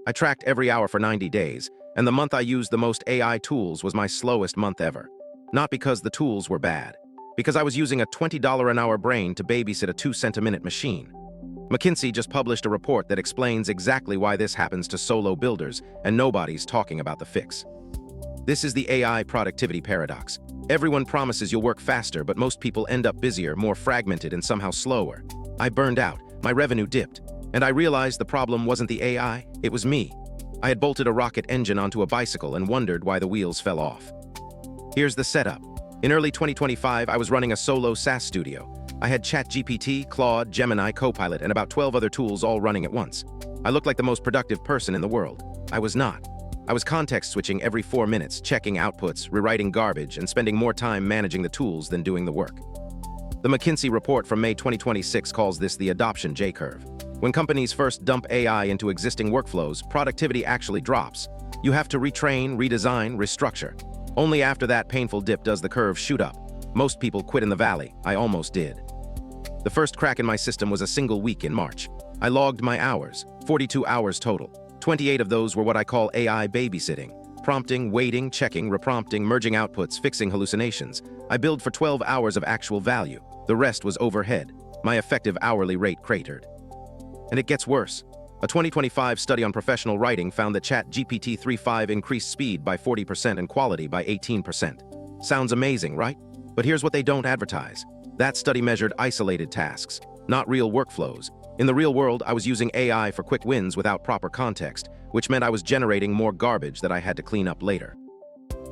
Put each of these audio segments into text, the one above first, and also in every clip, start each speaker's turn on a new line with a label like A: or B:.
A: I tracked every hour for 90 days, and the month I used the most AI tools was my slowest month ever. Not because the tools were bad, because I was using a $20 an hour brain to babysit a 2-cent-a-minute machine. McKinsey just published a report that explains exactly why this happens to solo builders, and nobody's talking about the fix. This is the AI productivity paradox. Everyone promises you'll work faster, but most people end up busier, more fragmented, and somehow slower. I burned out, my revenue dipped, and I realized the problem wasn't the AI, it was me. I had bolted a rocket engine onto a bicycle and wondered why the wheels fell off. Here's the setup. In early 2025, I was running a solo SaaS studio. I had ChatGPT, Claude, Gemini, Copilot, and about 12 other tools all running at once. I looked like the most productive person in the world. I was not. I was context switching every 4 minutes, checking outputs, rewriting garbage, and spending more time managing the tools than doing the work. The McKinsey report from May 2026 calls this the adoption J-curve. When companies first dump AI into existing workflows, productivity actually drops. You have to retrain, redesign, restructure. Only after that painful dip does the curve shoot up. Most people quit in the valley. I almost did. The first crack in my system was a single week in March. I logged my hours, 42 hours total. 28 of those were what I call AI babysitting. Prompting, waiting, checking, reprompting, merging outputs, fixing hallucinations. I billed for 12 hours of actual value. The rest was overhead. My effective hourly rate cratered. And it gets worse. A 2025 study on professional writing found that ChatGPT 3.5 increased speed by 40% and quality by 18%. Sounds amazing, right? But here's what they don't advertise. That study measured isolated tasks, not real workflows. In the real world, I was using AI for quick wins without proper context, which meant I was generating more garbage that I had to clean up later.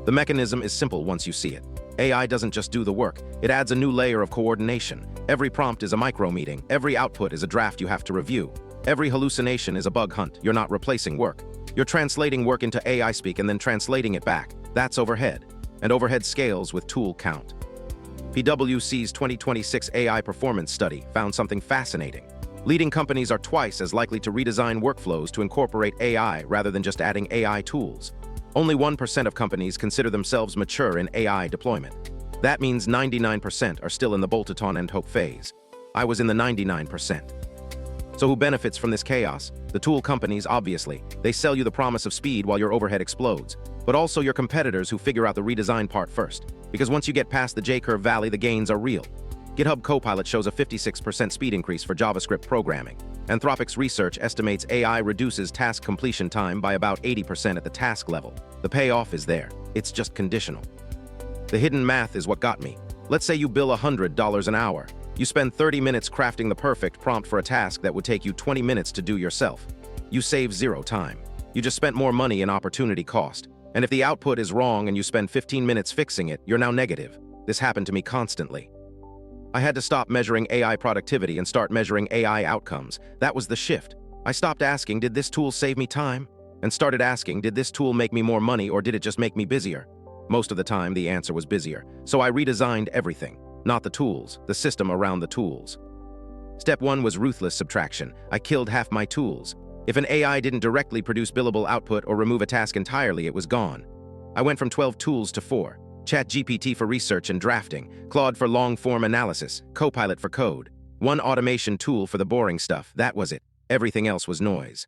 A: The mechanism is simple once you see it. AI doesn't just do the work, it adds a new layer of coordination. Every prompt is a micro-meeting, every output is a draft you have to review. Every hallucination is a bug hunt. You're not replacing work. You're translating work into AI speak and then translating it back. That's overhead. And overhead scales with tool count. PwC's 2026 AI performance study found something fascinating. Leading companies are twice as likely to redesign workflows to incorporate AI rather than just adding AI tools. Only 1% of companies consider themselves mature in AI deployment. That means 99% are still in the bolt-it-on and hope phase. I was in the 99%. So who benefits from this chaos? The tool companies, obviously. They sell you the promise of speed while your overhead explodes. But also your competitors who figure out the redesign part first. Because once you get past the J-curve valley, the gains are real. GitHub Copilot shows a 56% speed increase for JavaScript programming. Anthropic's research estimates AI reduces task completion time by about 80% at the task level. The payoff is there. It's just conditional. The hidden math is what got me. Let's say you bill $100 an hour. You spend 30 minutes crafting the perfect prompt for a task that would take you 20 minutes to do yourself. You save 0 time. You just spent more money in opportunity cost. And if the output is wrong and you spend 15 minutes fixing it, you're now negative. This happened to me constantly. I had to stop measuring AI productivity and start measuring AI outcomes. That was the shift. I stopped asking, did this tool save me time? And started asking, did this tool make me more money or did it just make me busier? Most of the time, the answer was busier. So I redesigned everything. Not the tools, the system around the tools. Step 1 was ruthless subtraction. I killed half my tools. If an AI didn't directly produce billable output or remove a task entirely, it was gone. I went from 12 tools to 4. ChatGPT for research and drafting, Claude for long-form analysis, Copilot for code. One automation tool for the boring stuff, that was it. Everything else was noise.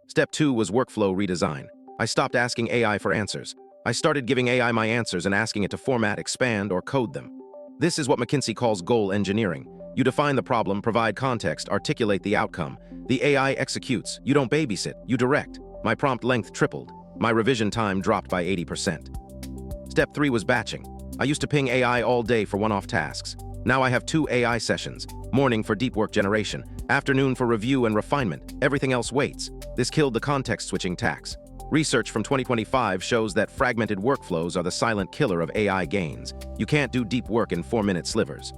A: Step 2 was workflow redesign. I stopped asking AI for answers. I started giving AI my answers and asking it to format, expand, or code them. This is what McKinsey calls goal engineering. You define the problem, provide context, articulate the outcome. The AI executes. You don't babysit, you direct. My prompt length tripled. My revision time dropped by 80%. Step 3 was batching. I used to ping AI all day for one-off tasks. Now I have 2 AI sessions. Morning for deep work generation, afternoon for review and refinement. Everything else waits. This killed the context-switching tax. Research from 2025 shows that fragmented workflows are the silent killer of AI gains. You can't do deep work in 4-minute slivers.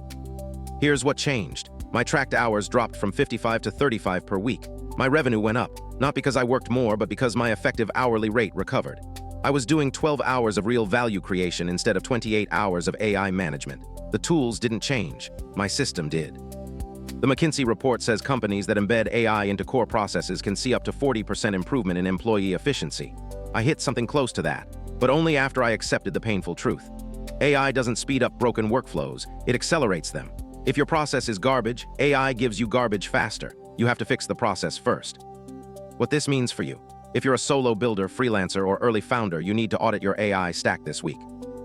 A: Here's what changed. My tracked hours dropped from 55 to 35 per week. My revenue went up, not because I worked more, but because my effective hourly rate recovered. I was doing 12 hours of real value creation instead of 28 hours of AI management. The tools didn't change. My system did. The McKinsey report says companies that embed AI into core processes can see up to 40% improvement in employee efficiency. I hit something close to that, but only after I accepted the painful truth. AI doesn't speed up broken workflows, it accelerates them. If your process is garbage, AI gives you garbage faster. You have to fix the process first. What this means for you. If you're a solo builder, freelancer, or early founder, you need to audit your AI stack this week.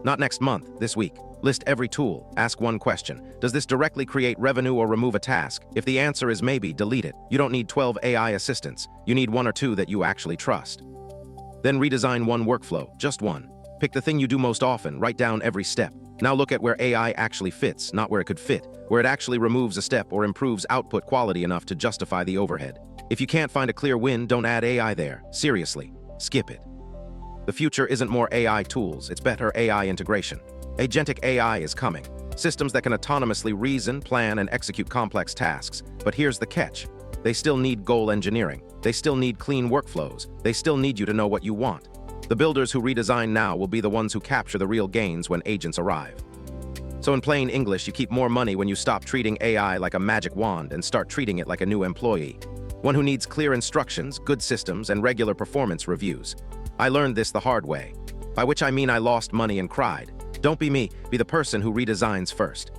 A: Not next month, this week. List every tool. Ask one question. Does this directly create revenue or remove a task? If the answer is maybe, delete it. You don't need 12 AI assistants. You need 1 or 2 that you actually trust. Then redesign one workflow, just one. Pick the thing you do most often, write down every step. Now look at where AI actually fits, not where it could fit, where it actually removes a step or improves output quality enough to justify the overhead. If you can't find a clear win, don't add AI there. Seriously, skip it. The future isn't more AI tools, it's better AI integration. Agentic AI is coming. Systems that can autonomously reason, plan, and execute complex tasks. But here's the catch. They still need goal engineering. They still need clean workflows. They still need you to know what you want. The builders who redesign now will be the ones who capture the real gains when agents arrive. So in plain English, you keep more money when you stop treating AI like a magic wand and start treating it like a new employee. One who needs clear instructions, good systems, and regular performance reviews. I learned this the hard way. By which I mean I lost money and cried. Don't be me, be the person who redesigns first.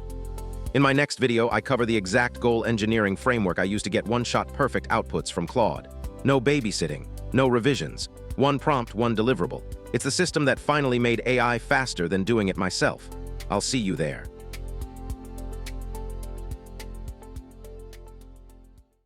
A: In my next video, I cover the exact goal engineering framework I use to get one-shot perfect outputs from Claude. No babysitting, no revisions, one prompt, one deliverable. It's the system that finally made AI faster than doing it myself. I'll see you there.